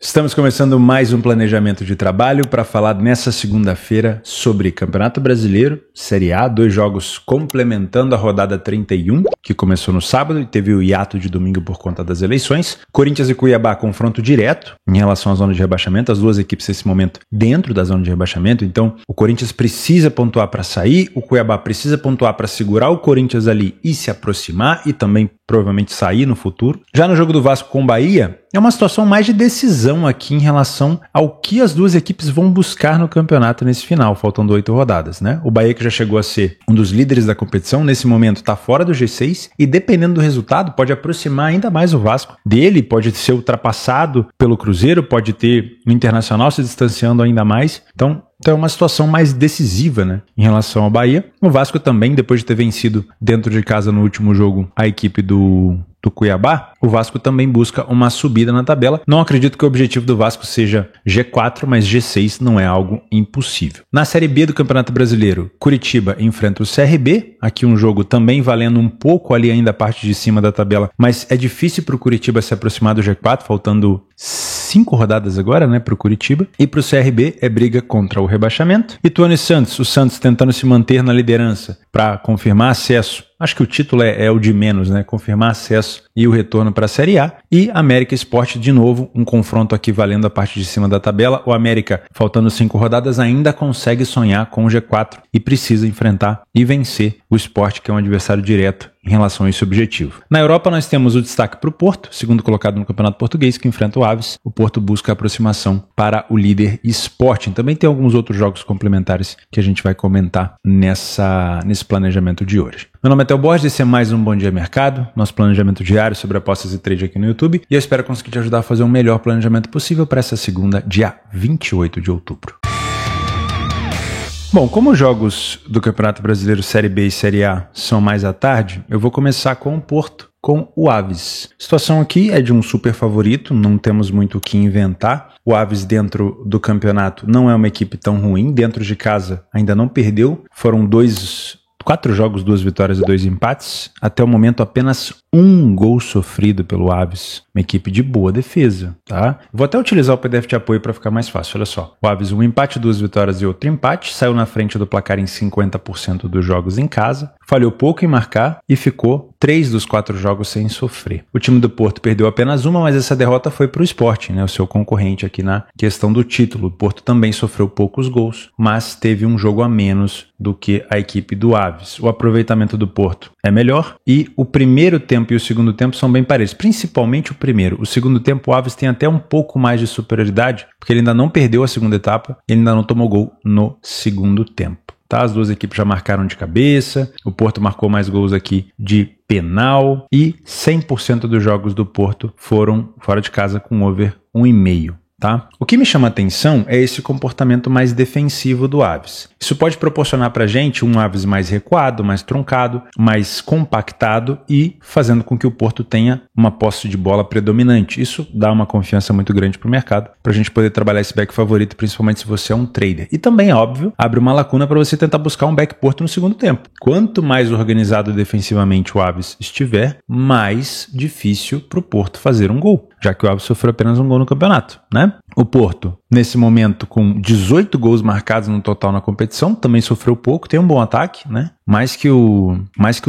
Estamos começando mais um planejamento de trabalho para falar nessa segunda-feira sobre Campeonato Brasileiro, Série A, 2 jogos complementando a rodada 31, que começou no sábado e teve o hiato de domingo por conta das eleições. Corinthians e Cuiabá, confronto direto em relação à zona de rebaixamento, as duas equipes nesse momento dentro da zona de rebaixamento, então o Corinthians precisa pontuar para sair, o Cuiabá precisa pontuar para segurar o Corinthians ali e se aproximar e também provavelmente sair no futuro. Já no jogo do Vasco com o Bahia, é uma situação mais de decisão aqui em relação ao que as duas equipes vão buscar no campeonato nesse final, faltando 8 rodadas, né? O Bahia, que já chegou a ser um dos líderes da competição, nesse momento está fora do G6 e, dependendo do resultado, pode aproximar ainda mais o Vasco dele, pode ser ultrapassado pelo Cruzeiro, pode ter o Internacional se distanciando ainda mais. Então é uma situação mais decisiva, né, em relação ao Bahia. O Vasco também, depois de ter vencido dentro de casa no último jogo a equipe do Cuiabá, o Vasco também busca uma subida na tabela. Não acredito que o objetivo do Vasco seja G4, mas G6 não é algo impossível. Na Série B do Campeonato Brasileiro, Curitiba enfrenta o CRB, aqui um jogo também valendo um pouco ali ainda a parte de cima da tabela, mas é difícil para o Curitiba se aproximar do G4, faltando 5 rodadas agora, né, para o Curitiba. E para o CRB é briga contra o rebaixamento. Ituano e Santos, o Santos tentando se manter na liderança para confirmar acesso. Acho que o título é o de menos, né? Confirmar acesso e o retorno para a Série A. E América Sport, de novo, um confronto aqui valendo a parte de cima da tabela. O América, faltando 5 rodadas, ainda consegue sonhar com o G4 e precisa enfrentar e vencer o Sport, que é um adversário direto em relação a esse objetivo. Na Europa, nós temos o destaque para o Porto, segundo colocado no Campeonato Português, que enfrenta o Aves. O Porto busca a aproximação para o líder Sporting. Também tem alguns outros jogos complementares que a gente vai comentar nesse planejamento de hoje. Meu nome é Theo Borges, esse é mais um Bom Dia Mercado, nosso planejamento diário sobre apostas e trade aqui no YouTube, e eu espero conseguir te ajudar a fazer o melhor planejamento possível para essa segunda, dia 28 de outubro. Bom, como os jogos do Campeonato Brasileiro Série B e Série A são mais à tarde, eu vou começar com o Porto, com o Aves. A situação aqui é de um super favorito, não temos muito o que inventar. O Aves dentro do campeonato não é uma equipe tão ruim, dentro de casa ainda não perdeu, foram 4 jogos, 2 vitórias e 2 empates. Até o momento, apenas 1 gol sofrido pelo Aves. Uma equipe de boa defesa, tá? Vou até utilizar o PDF de apoio para ficar mais fácil. Olha só. O Aves, 1 empate, 2 vitórias e outro empate. Saiu na frente do placar em 50% dos jogos em casa. Falhou pouco em marcar e ficou 3 dos 4 jogos sem sofrer. O time do Porto perdeu apenas uma, mas essa derrota foi para o Sporting, né? O seu concorrente aqui na questão do título. O Porto também sofreu poucos gols, mas teve um jogo a menos do que a equipe do Aves. O aproveitamento do Porto é melhor e o primeiro tempo e o segundo tempo são bem parecidos, principalmente o primeiro. O segundo tempo o Aves tem até um pouco mais de superioridade, porque ele ainda não perdeu a segunda etapa, ele ainda não tomou gol no segundo tempo. Tá? As duas equipes já marcaram de cabeça, o Porto marcou mais gols aqui de penal e 100% dos jogos do Porto foram fora de casa com over 1,5. Tá? O que me chama a atenção é esse comportamento mais defensivo do Aves. Isso pode proporcionar para a gente um Aves mais recuado, mais truncado, mais compactado e fazendo com que o Porto tenha uma posse de bola predominante. Isso dá uma confiança muito grande para o mercado, para a gente poder trabalhar esse back favorito, principalmente se você é um trader. E também, é óbvio, abre uma lacuna para você tentar buscar um back Porto no segundo tempo. Quanto mais organizado defensivamente o Aves estiver, mais difícil para o Porto fazer um gol, já que o Aves sofreu apenas um gol no campeonato, né? O Porto, nesse momento, com 18 gols marcados no total na competição, também sofreu pouco, tem um bom ataque, né? Mais que o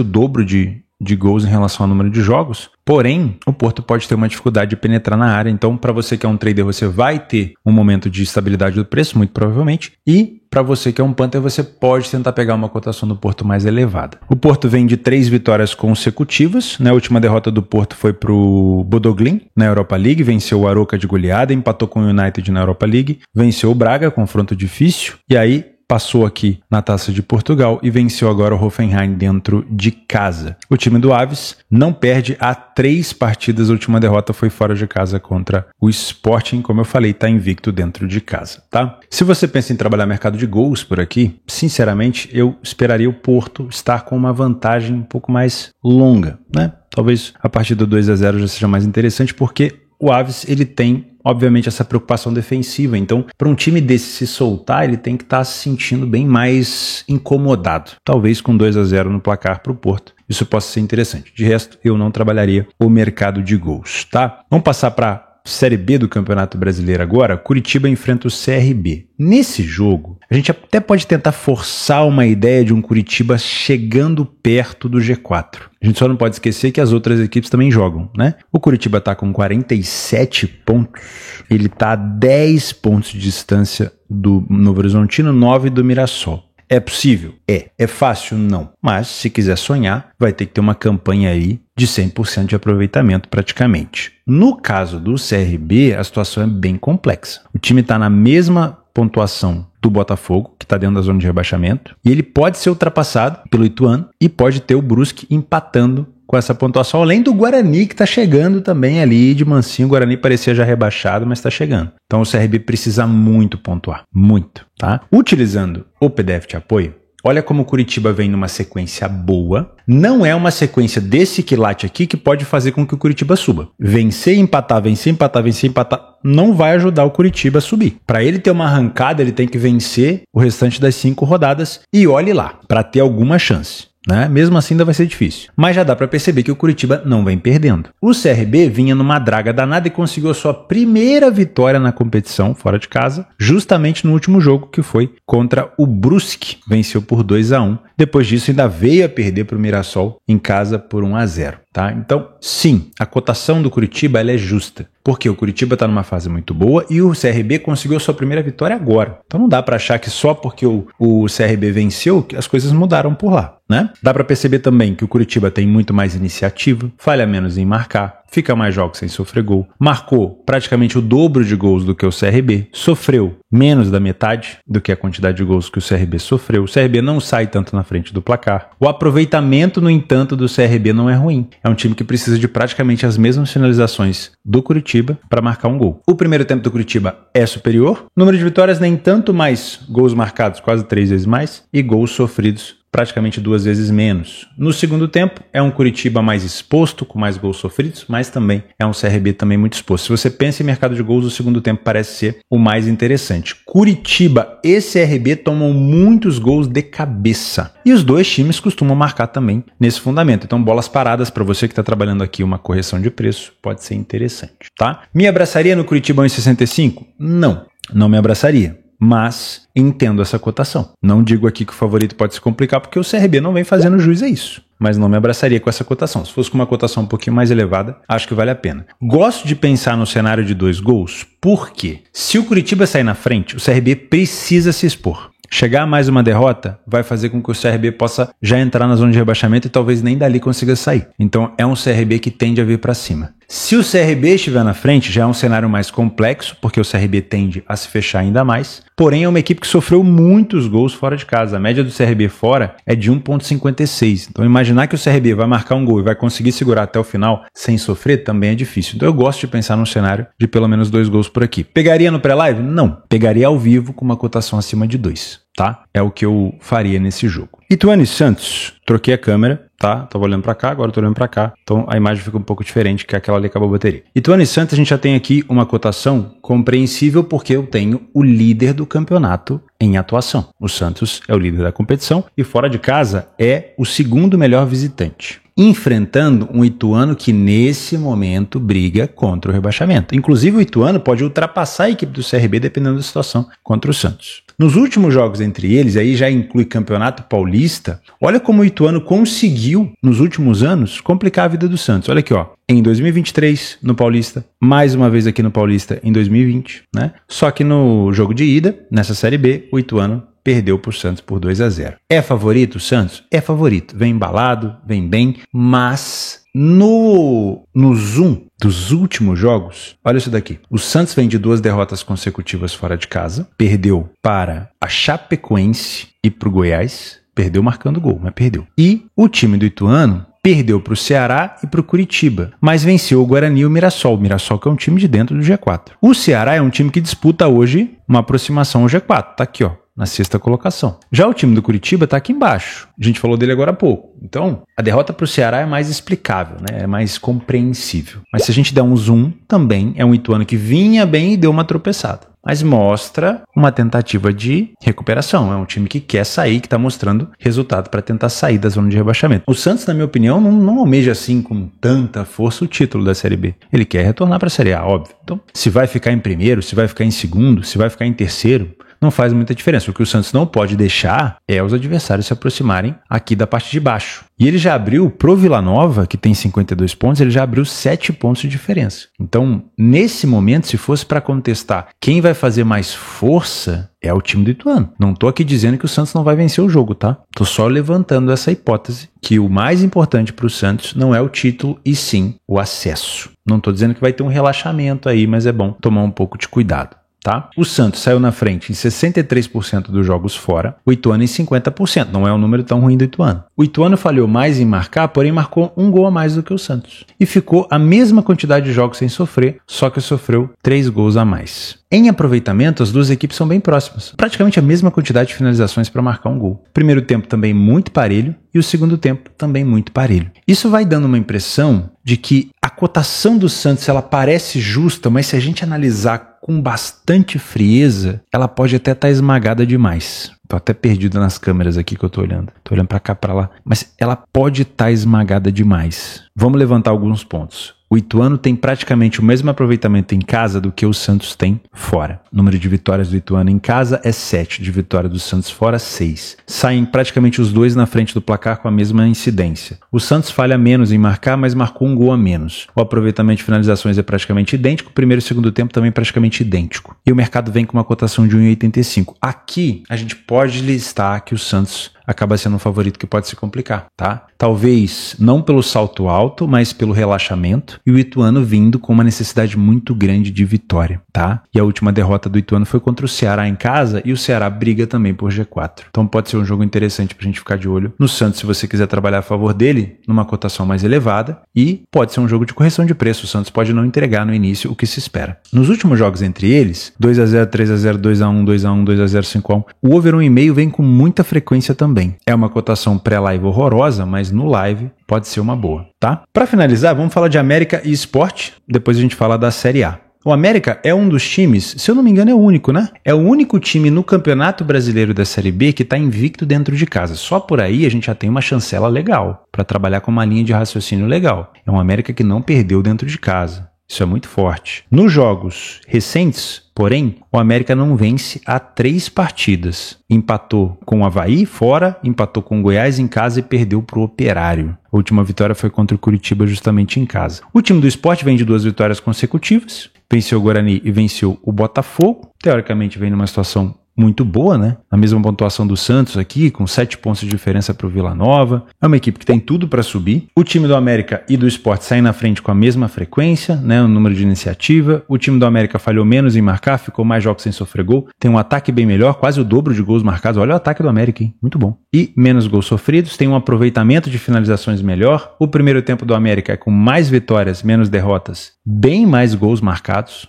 dobro de gols em relação ao número de jogos. Porém, o Porto pode ter uma dificuldade de penetrar na área. Então, para você que é um trader, você vai ter um momento de estabilidade do preço, muito provavelmente. E para você que é um punter, você pode tentar pegar uma cotação do Porto mais elevada. O Porto vem de 3 vitórias consecutivas. A última derrota do Porto foi para o Bodo Glimt na Europa League. Venceu o Aroca de goleada, empatou com o United na Europa League. Venceu o Braga, confronto difícil. E aí passou aqui na Taça de Portugal e venceu agora o Hoffenheim dentro de casa. O time do Aves não perde há 3 partidas. A última derrota foi fora de casa contra o Sporting. Como eu falei, está invicto dentro de casa, tá? Se você pensa em trabalhar mercado de gols por aqui, sinceramente, eu esperaria o Porto estar com uma vantagem um pouco mais longa, né? Talvez a partir do 2-0 já seja mais interessante, porque o Aves, ele tem, obviamente, essa preocupação defensiva. Então, para um time desse se soltar, ele tem que estar se sentindo bem mais incomodado. Talvez com 2-0 no placar para o Porto. Isso possa ser interessante. De resto, eu não trabalharia o mercado de gols, tá? Vamos passar para Série B do Campeonato Brasileiro agora, Curitiba enfrenta o CRB. Nesse jogo, a gente até pode tentar forçar uma ideia de um Curitiba chegando perto do G4. A gente só não pode esquecer que as outras equipes também jogam, né? O Curitiba está com 47 pontos, ele está a 10 pontos de distância do Novo Horizontino, 9 do Mirassol. É possível? É fácil? Não. Mas, se quiser sonhar, vai ter que ter uma campanha aí de 100% de aproveitamento praticamente. No caso do CRB, a situação é bem complexa. O time está na mesma pontuação do Botafogo, que está dentro da zona de rebaixamento, e ele pode ser ultrapassado pelo Ituano e pode ter o Brusque empatando com essa pontuação, além do Guarani, que está chegando também ali de mansinho. O Guarani parecia já rebaixado, mas está chegando. Então o CRB precisa muito pontuar, muito, tá? Utilizando o PDF de apoio, olha como o Curitiba vem numa sequência boa. Não é uma sequência desse quilate aqui que pode fazer com que o Curitiba suba. Vencer, empatar, vencer, empatar, vencer, empatar, não vai ajudar o Curitiba a subir. Para ele ter uma arrancada, ele tem que vencer o restante das 5 rodadas e olhe lá, para ter alguma chance. Né? Mesmo assim ainda vai ser difícil. Mas já dá para perceber que o Curitiba não vem perdendo. O CRB vinha numa draga danada e conseguiu a sua primeira vitória na competição, fora de casa, justamente no último jogo, que foi contra o Brusque. Venceu por 2-1. Depois disso ainda veio a perder para o Mirassol em casa por 1-0. Tá? Então, sim, a cotação do Curitiba ela é justa, porque o Curitiba está numa fase muito boa e o CRB conseguiu a sua primeira vitória agora. Então não dá para achar que só porque o CRB venceu que as coisas mudaram por lá. Né? Dá para perceber também que o Curitiba tem muito mais iniciativa, falha menos em marcar, fica mais jogos sem sofrer gol, marcou praticamente o dobro de gols do que o CRB, sofreu menos da metade do que a quantidade de gols que o CRB sofreu. O CRB não sai tanto na frente do placar. O aproveitamento, no entanto, do CRB não é ruim. É um time que precisa de praticamente as mesmas finalizações do Curitiba para marcar um gol. O primeiro tempo do Curitiba é superior, número de vitórias nem tanto, mais gols marcados quase 3 vezes mais e gols sofridos praticamente 2 vezes menos. No segundo tempo, é um Curitiba mais exposto, com mais gols sofridos, mas também é um CRB também muito exposto. Se você pensa em mercado de gols, o segundo tempo parece ser o mais interessante. Curitiba e CRB tomam muitos gols de cabeça. E os dois times costumam marcar também nesse fundamento. Então, bolas paradas, para você que está trabalhando aqui uma correção de preço, pode ser interessante, tá? Me abraçaria no Curitiba 1,65? Não, não me abraçaria. Mas entendo essa cotação. Não digo aqui que o favorito pode se complicar, porque o CRB não vem fazendo jus a isso. Mas não me abraçaria com essa cotação. Se fosse com uma cotação um pouquinho mais elevada, acho que vale a pena. Gosto de pensar no cenário de 2 gols, porque se o Curitiba sair na frente, o CRB precisa se expor. Chegar a mais uma derrota vai fazer com que o CRB possa já entrar na zona de rebaixamento e talvez nem dali consiga sair. Então é um CRB que tende a vir para cima. Se o CRB estiver na frente, já é um cenário mais complexo, porque o CRB tende a se fechar ainda mais. Porém, é uma equipe que sofreu muitos gols fora de casa. A média do CRB fora é de 1,56. Então, imaginar que o CRB vai marcar um gol e vai conseguir segurar até o final sem sofrer também é difícil. Então, eu gosto de pensar num cenário de pelo menos 2 gols por aqui. Pegaria no pré-live? Não. Pegaria ao vivo com uma cotação acima de 2. Tá? É o que eu faria nesse jogo. Ituano e Santos, troquei a câmera, tá? Tava olhando pra cá, agora eu tô olhando pra cá. Então a imagem fica um pouco diferente, que aquela ali acabou a bateria. Ituano e Santos, a gente já tem aqui uma cotação compreensível, porque eu tenho o líder do campeonato em atuação. O Santos é o líder da competição e fora de casa é o segundo melhor visitante, enfrentando um Ituano que nesse momento briga contra o rebaixamento. Inclusive o Ituano pode ultrapassar a equipe do CRB dependendo da situação contra o Santos. Nos últimos jogos entre eles, aí já inclui Campeonato Paulista, olha como o Ituano conseguiu, nos últimos anos, complicar a vida do Santos. Olha aqui, ó, em 2023 no Paulista, mais uma vez aqui no Paulista em 2020, né? Só que no jogo de ida, nessa Série B, o Ituano perdeu para o Santos por 2-0. É favorito o Santos? É favorito. Vem embalado, vem bem, mas no zoom dos últimos jogos, olha isso daqui. O Santos vem de 2 derrotas consecutivas fora de casa, perdeu para a Chapecoense e para o Goiás, perdeu marcando gol, mas perdeu. E o time do Ituano perdeu para o Ceará e para o Curitiba, mas venceu o Guarani e o Mirassol. O Mirassol que é um time de dentro do G4. O Ceará é um time que disputa hoje uma aproximação ao G4. Tá aqui, ó, na 6ª colocação. Já o time do Curitiba está aqui embaixo. A gente falou dele agora há pouco. Então, a derrota para o Ceará é mais explicável, né? É mais compreensível. Mas se a gente der um zoom, também é um Ituano que vinha bem e deu uma tropeçada. mas mostra uma tentativa de recuperação. É um time que quer sair, que está mostrando resultado para tentar sair da zona de rebaixamento. O Santos, na minha opinião, não almeja assim com tanta força o título da Série B. Ele quer retornar para a Série A, óbvio. Então, se vai ficar em primeiro, se vai ficar em segundo, se vai ficar em terceiro, não faz muita diferença. O que o Santos não pode deixar é os adversários se aproximarem aqui da parte de baixo. E ele já abriu pro Vila Nova, que tem 52 pontos, ele já abriu 7 pontos de diferença. Então, nesse momento, se fosse para contestar quem vai fazer mais força, é o time do Ituano. Não tô aqui dizendo que o Santos não vai vencer o jogo, tá? Tô só levantando essa hipótese que o mais importante pro Santos não é o título e sim o acesso. Não tô dizendo que vai ter um relaxamento aí, mas é bom tomar um pouco de cuidado. Tá? O Santos saiu na frente em 63% dos jogos fora, o Ituano em 50%. Não é um número tão ruim do Ituano. O Ituano falhou mais em marcar, porém marcou um gol a mais do que o Santos. E ficou a mesma quantidade de jogos sem sofrer, só que sofreu 3 gols a mais. Em aproveitamento, as duas equipes são bem próximas. Praticamente a mesma quantidade de finalizações para marcar um gol. O primeiro tempo também muito parelho e o segundo tempo também muito parelho. Isso vai dando uma impressão de que a cotação do Santos ela parece justa, mas se a gente analisar com bastante frieza, ela pode até estar esmagada demais. Tô até perdido nas câmeras aqui que eu tô olhando. Tô olhando para cá, para lá. Mas ela pode estar esmagada demais. Vamos levantar alguns pontos. O Ituano tem praticamente o mesmo aproveitamento em casa do que o Santos tem fora. O número de vitórias do Ituano em casa é 7, de vitória do Santos fora 6. Saem praticamente os dois na frente do placar com a mesma incidência. O Santos falha menos em marcar, mas marcou um gol a menos. O aproveitamento de finalizações é praticamente idêntico, o primeiro e o segundo tempo também praticamente idêntico. E o mercado vem com uma cotação de 1,85. Aqui a gente pode listar que o Santos acaba sendo um favorito que pode se complicar, tá? Talvez não pelo salto alto, mas pelo relaxamento e o Ituano vindo com uma necessidade muito grande de vitória, tá? E a última derrota do Ituano foi contra o Ceará em casa e o Ceará briga também por G4. Então pode ser um jogo interessante pra gente ficar de olho no Santos se você quiser trabalhar a favor dele numa cotação mais elevada e pode ser um jogo de correção de preço. O Santos pode não entregar no início o que se espera. Nos últimos jogos entre eles, 2-0, 3-0, 2-1, 2-1, 2-0, 5-1, o over 1,5 vem com muita frequência também. É uma cotação pré-live horrorosa, mas no live pode ser uma boa, tá? Para finalizar, vamos falar de América e Sport, depois a gente fala da Série A. O América é um dos times, se eu não me engano é o único, né? É o único time no Campeonato Brasileiro da Série B que está invicto dentro de casa. Só por aí a gente já tem uma chancela legal para trabalhar com uma linha de raciocínio legal. É um América que não perdeu dentro de casa. Isso é muito forte. Nos jogos recentes, porém, o América não vence há 3 partidas. Empatou com o Avaí fora, empatou com o Goiás em casa e perdeu para o Operário. A última vitória foi contra o Curitiba justamente em casa. O time do Sport vem de 2 vitórias consecutivas. Venceu o Guarani e venceu o Botafogo. Teoricamente vem numa situação muito boa, né? A mesma pontuação do Santos aqui, com 7 pontos de diferença para o Vila Nova. É uma equipe que tem tudo para subir. O time do América e do Sport saem na frente com a mesma frequência, né? O número de iniciativa. O time do América falhou menos em marcar, ficou mais jogos sem sofrer gol. Tem um ataque bem melhor, quase o dobro de gols marcados. Olha o ataque do América, hein? Muito bom. E menos gols sofridos, tem um aproveitamento de finalizações melhor. O primeiro tempo do América é com mais vitórias, menos derrotas. Bem mais gols marcados,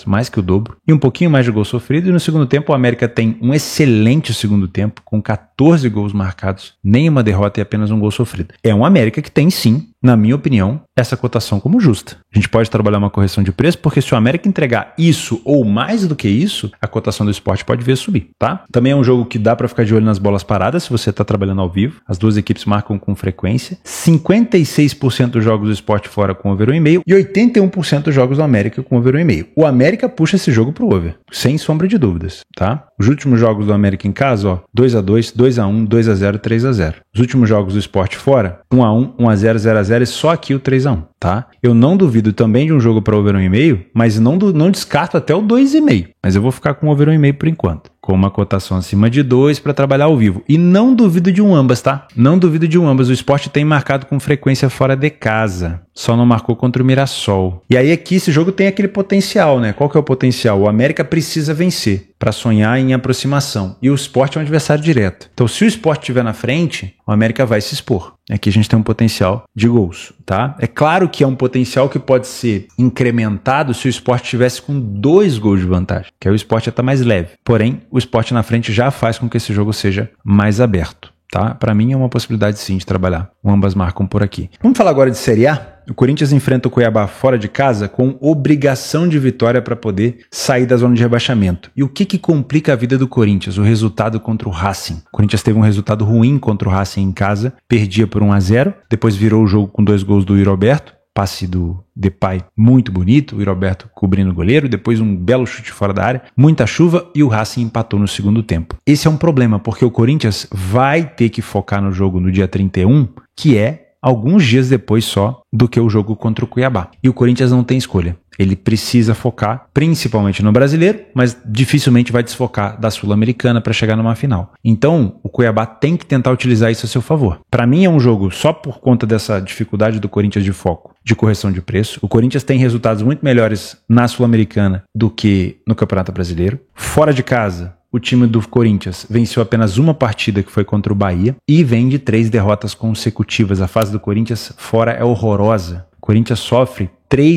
mais que o dobro. E um pouquinho mais de gols sofridos. E no segundo tempo o América tem um excelente segundo tempo, com 14 gols marcados, nenhuma derrota e apenas um gol sofrido. É um América que tem sim, na minha opinião, essa cotação como justa. A gente pode trabalhar uma correção de preço, porque se o América entregar isso ou mais do que isso, a cotação do Sport pode vir a subir, tá? Também é um jogo que dá para ficar de olho nas bolas paradas, se você está trabalhando ao vivo. As duas equipes marcam com frequência. 56% dos jogos do Sport fora com over 1,5 e 81% dos jogos do América com over 1,5. O América puxa esse jogo pro over, sem sombra de dúvidas, tá? Os últimos jogos do América em casa, ó, 2-2, 2-1, 2-0, 3-0. Os últimos jogos do Sport fora, 1-1, 1-0, 0-0 e só aqui o 3-1, tá? Eu não duvido também de um jogo para over 1,5, mas não descarto até o 2,5. Mas eu vou ficar com over 1,5 por enquanto, com uma cotação acima de 2 para trabalhar ao vivo. E não duvido de um ambas, tá? Não duvido de um ambas. O Sport tem marcado com frequência fora de casa. Só não marcou contra o Mirassol. E aí aqui esse jogo tem aquele potencial, né? Qual que é o potencial? O América precisa vencer para sonhar em aproximação. E o Sport é um adversário direto. Então se o Sport estiver na frente, o América vai se expor. Aqui a gente tem um potencial de gols, tá? É claro que é um potencial que pode ser incrementado se o Sport tivesse com 2 gols de vantagem, que aí o Sport já está mais leve. Porém, o Sport na frente já faz com que esse jogo seja mais aberto, tá? Para mim é uma possibilidade sim de trabalhar. Ambas marcam por aqui. Vamos falar agora de Série A? O Corinthians enfrenta o Cuiabá fora de casa com obrigação de vitória para poder sair da zona de rebaixamento. E o que complica a vida do Corinthians? O resultado contra o Racing. O Corinthians teve um resultado ruim contra o Racing em casa, perdia por 1-0, depois virou o jogo com 2 gols do Iroberto, passe do Depay muito bonito, o Iroberto cobrindo o goleiro, depois um belo chute fora da área, muita chuva e o Racing empatou no segundo tempo. Esse é um problema, porque o Corinthians vai ter que focar no jogo no dia 31, que é alguns dias depois só do que o jogo contra o Cuiabá. E o Corinthians não tem escolha. Ele precisa focar principalmente no Brasileiro, mas dificilmente vai desfocar da Sul-Americana para chegar numa final. Então, o Cuiabá tem que tentar utilizar isso a seu favor. Para mim é um jogo só por conta dessa dificuldade do Corinthians de foco, de correção de preço. O Corinthians tem resultados muito melhores na Sul-Americana do que no Campeonato Brasileiro. Fora de casa, o time do Corinthians venceu apenas uma partida, que foi contra o Bahia, e vem de 3 derrotas consecutivas. A fase do Corinthians fora é horrorosa. O Corinthians sofre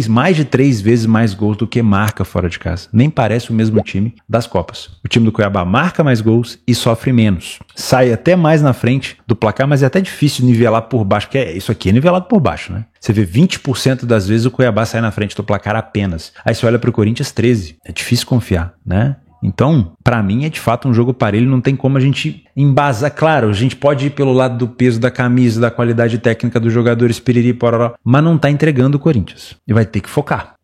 mais de 3 vezes mais gols do que marca fora de casa. Nem parece o mesmo time das Copas. O time do Cuiabá marca mais gols e sofre menos. Sai até mais na frente do placar, mas é até difícil nivelar por baixo, porque isso aqui é nivelado por baixo, né? Você vê 20% das vezes o Cuiabá sai na frente do placar apenas. Aí você olha para o Corinthians, 13%. É difícil confiar, né? Então, para mim é de fato um jogo parelho, não tem como a gente embasar. Claro, a gente pode ir pelo lado do peso da camisa, da qualidade técnica dos jogadores, piriri, pororó, mas não tá entregando o Corinthians. E vai ter que focar,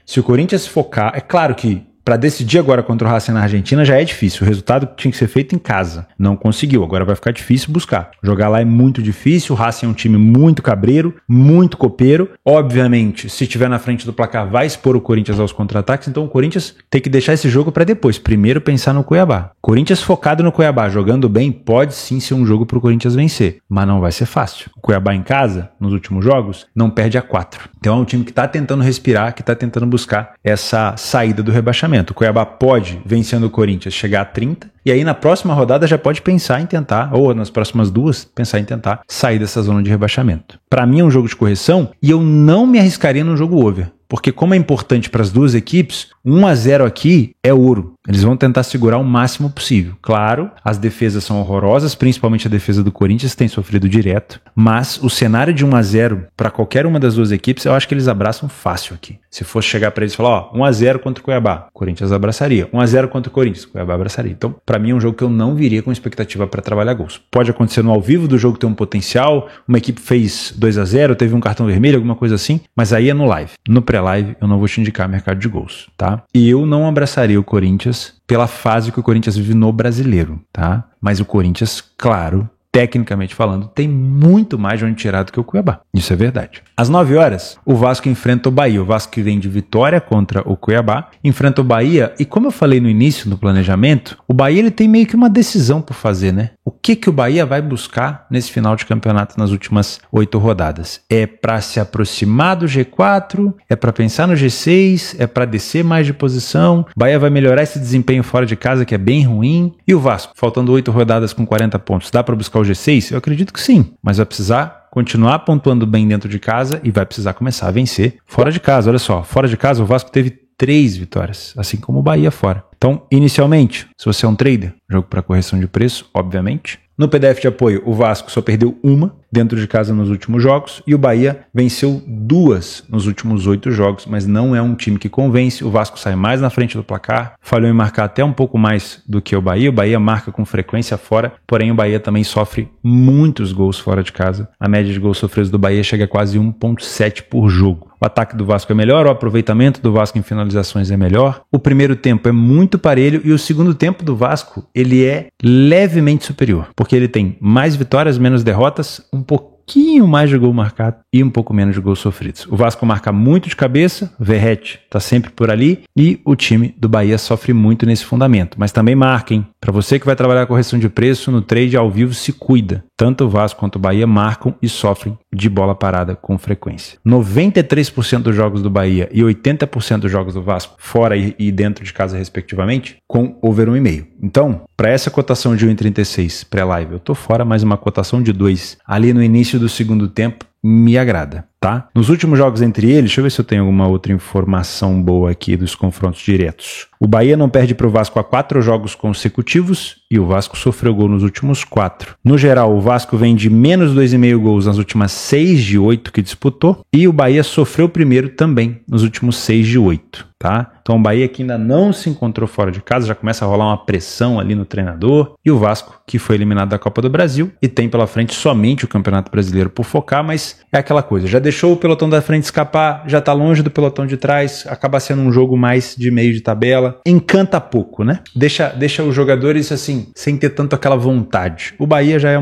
Se o Corinthians focar, é claro que para decidir agora contra o Racing na Argentina já é difícil. O resultado tinha que ser feito em casa. Não conseguiu. Agora vai ficar difícil buscar. Jogar lá é muito difícil. O Racing é um time muito cabreiro, muito copeiro. Obviamente, se estiver na frente do placar, vai expor o Corinthians aos contra-ataques. Então o Corinthians tem que deixar esse jogo para depois. Primeiro pensar no Cuiabá. Corinthians focado no Cuiabá, jogando bem, pode sim ser um jogo para o Corinthians vencer. Mas não vai ser fácil. O Cuiabá em casa, nos últimos jogos, não perde a 4. Então é um time que está tentando respirar, que está tentando buscar essa saída do rebaixamento. O Cuiabá pode, vencendo o Corinthians, chegar a 30, e aí na próxima rodada já pode pensar em tentar, ou nas próximas 2, pensar em tentar sair dessa zona de rebaixamento. Para mim é um jogo de correção e eu não me arriscaria no jogo over. Porque como é importante para as duas equipes, 1-0 aqui é ouro. Eles vão tentar segurar o máximo possível. Claro, as defesas são horrorosas, principalmente a defesa do Corinthians tem sofrido direto, mas o cenário de 1-0 para qualquer uma das duas equipes, eu acho que eles abraçam fácil aqui. Se fosse chegar para eles e falar, 1-0 contra o Cuiabá, o Corinthians abraçaria. 1-0 contra o Corinthians, o Cuiabá abraçaria. Então, para mim é um jogo que eu não viria com expectativa para trabalhar gols. Pode acontecer no ao vivo do jogo ter um potencial, uma equipe fez 2-0, teve um cartão vermelho, alguma coisa assim, mas aí é no live. No pré-live eu não vou te indicar mercado de gols, tá? E eu não abraçaria o Corinthians pela fase que o Corinthians vive no Brasileiro, tá? Mas o Corinthians, claro, tecnicamente falando, tem muito mais de onde tirar do que o Cuiabá. Isso é verdade. Às 9 horas, o Vasco enfrenta o Bahia. O Vasco que vem de vitória contra o Cuiabá, enfrenta o Bahia e como eu falei no início do planejamento, o Bahia ele tem meio que uma decisão por fazer, né? O que o Bahia vai buscar nesse final de campeonato nas últimas 8 rodadas? É para se aproximar do G4? É para pensar no G6? É para descer mais de posição? O Bahia vai melhorar esse desempenho fora de casa que é bem ruim? E o Vasco, faltando 8 rodadas com 40 pontos, dá para buscar o G6? Eu acredito que sim, mas vai precisar continuar pontuando bem dentro de casa e vai precisar começar a vencer fora de casa. Olha só, fora de casa o Vasco teve 3 vitórias, assim como o Bahia fora. Então, inicialmente, se você é um trader, jogo para correção de preço, obviamente. No PDF de apoio, o Vasco só perdeu 1 dentro de casa nos últimos jogos e o Bahia venceu 2 nos últimos 8 jogos, mas não é um time que convence. O Vasco sai mais na frente do placar, falhou em marcar até um pouco mais do que o Bahia marca com frequência fora, porém o Bahia também sofre muitos gols fora de casa. A média de gols sofridos do Bahia chega a quase 1,7 por jogo. O ataque do Vasco é melhor, o aproveitamento do Vasco em finalizações é melhor. O primeiro tempo é muito parelho e o segundo tempo do Vasco, ele é levemente superior, porque ele tem mais vitórias, menos derrotas, um pouquinho mais de gol marcado e um pouco menos de gols sofridos. O Vasco marca muito de cabeça, Verratti está sempre por ali e o time do Bahia sofre muito nesse fundamento. Mas também marquem. Para você que vai trabalhar a correção de preço, no trade ao vivo se cuida. Tanto o Vasco quanto o Bahia marcam e sofrem de bola parada com frequência. 93% dos jogos do Bahia e 80% dos jogos do Vasco, fora e dentro de casa respectivamente, com over 1,5. Então, para essa cotação de 1,36 pré-live, eu tô fora, mas uma cotação de 2 ali no início do segundo tempo, me agrada, tá? Nos últimos jogos entre eles, deixa eu ver se eu tenho alguma outra informação boa aqui dos confrontos diretos. O Bahia não perde para o Vasco há 4 jogos consecutivos e o Vasco sofreu gol nos últimos 4. No geral, o Vasco vem de menos 2,5 gols nas últimas 6 de 8 que disputou e o Bahia sofreu primeiro também nos últimos 6 de 8. Tá? Então o Bahia que ainda não se encontrou fora de casa, já começa a rolar uma pressão ali no treinador, e o Vasco que foi eliminado da Copa do Brasil e tem pela frente somente o Campeonato Brasileiro por focar, mas é aquela coisa, já deixou o pelotão da frente escapar, já tá longe do pelotão de trás, acaba sendo um jogo mais de meio de tabela, encanta pouco, né? Deixa os jogadores assim, sem ter tanto aquela vontade. O Bahia já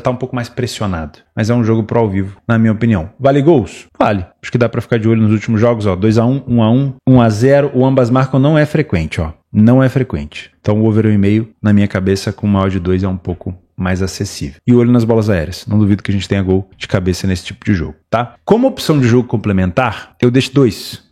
tá um pouco mais pressionado, mas é um jogo pro ao vivo, na minha opinião. Vale gols? Vale. Acho que dá pra ficar de olho nos últimos jogos, ó, 2-1, 1-1, 1-0, o ambas marcam não é frequente, ó. Não é frequente. Então o over 1,5, na minha cabeça, com uma odd de 2 é um pouco mais acessível. E olho nas bolas aéreas. Não duvido que a gente tenha gol de cabeça nesse tipo de jogo, tá? Como opção de jogo complementar, eu deixo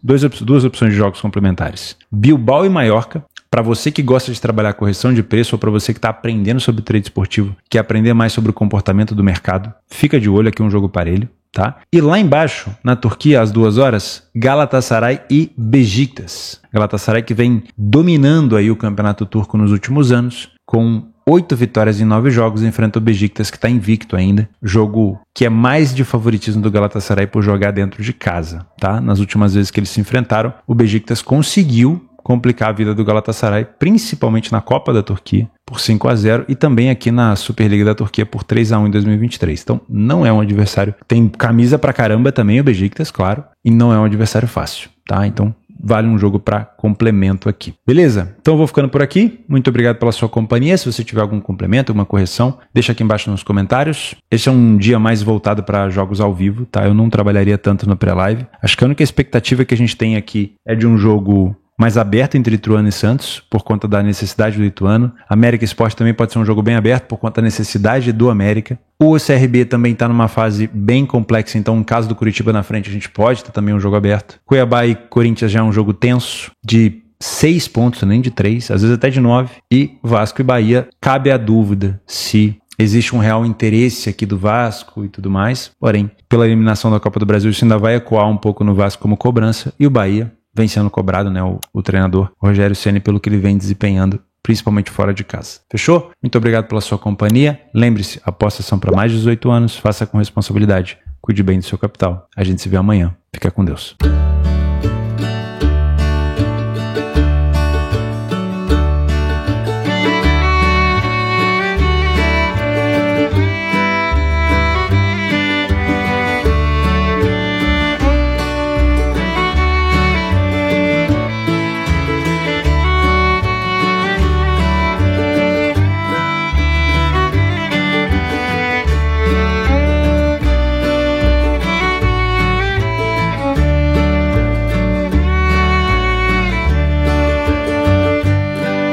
duas opções de jogos complementares. Bilbao e Mallorca. Para você que gosta de trabalhar correção de preço ou para você que está aprendendo sobre trade esportivo, quer aprender mais sobre o comportamento do mercado, fica de olho, aqui um jogo parelho. Tá? E lá embaixo, na Turquia, às 2 horas, Galatasaray e Beşiktaş. Galatasaray que vem dominando aí o campeonato turco nos últimos anos, com 8 vitórias em 9 jogos, enfrenta o Beşiktaş, que está invicto ainda. Jogo que é mais de favoritismo do Galatasaray por jogar dentro de casa. Tá? Nas últimas vezes que eles se enfrentaram, o Beşiktaş conseguiu complicar a vida do Galatasaray, principalmente na Copa da Turquia, por 5-0 e também aqui na Superliga da Turquia por 3-1 em 2023. Então, não é um adversário... Tem camisa pra caramba também o Beşiktaş, claro, e não é um adversário fácil, tá? Então, vale um jogo para complemento aqui. Beleza? Então eu vou ficando por aqui. Muito obrigado pela sua companhia. Se você tiver algum complemento, alguma correção, deixa aqui embaixo nos comentários. Esse é um dia mais voltado para jogos ao vivo, tá? Eu não trabalharia tanto no pré-live. Acho que a única expectativa que a gente tem aqui é de um jogo mais aberto entre Ituano e Santos, por conta da necessidade do Ituano. América Sport também pode ser um jogo bem aberto, por conta da necessidade do América. O CRB também está numa fase bem complexa, então no caso do Curitiba na frente a gente pode ter também um jogo aberto. Cuiabá e Corinthians já é um jogo tenso, de 6 pontos, nem de 3, às vezes até de 9. E Vasco e Bahia, cabe a dúvida se existe um real interesse aqui do Vasco e tudo mais. Porém, pela eliminação da Copa do Brasil, isso ainda vai ecoar um pouco no Vasco como cobrança. E o Bahia vem sendo cobrado, né, o treinador Rogério Ceni, pelo que ele vem desempenhando, principalmente fora de casa. Fechou? Muito obrigado pela sua companhia. Lembre-se, apostas são para mais de 18 anos, faça com responsabilidade. Cuide bem do seu capital. A gente se vê amanhã. Fica com Deus.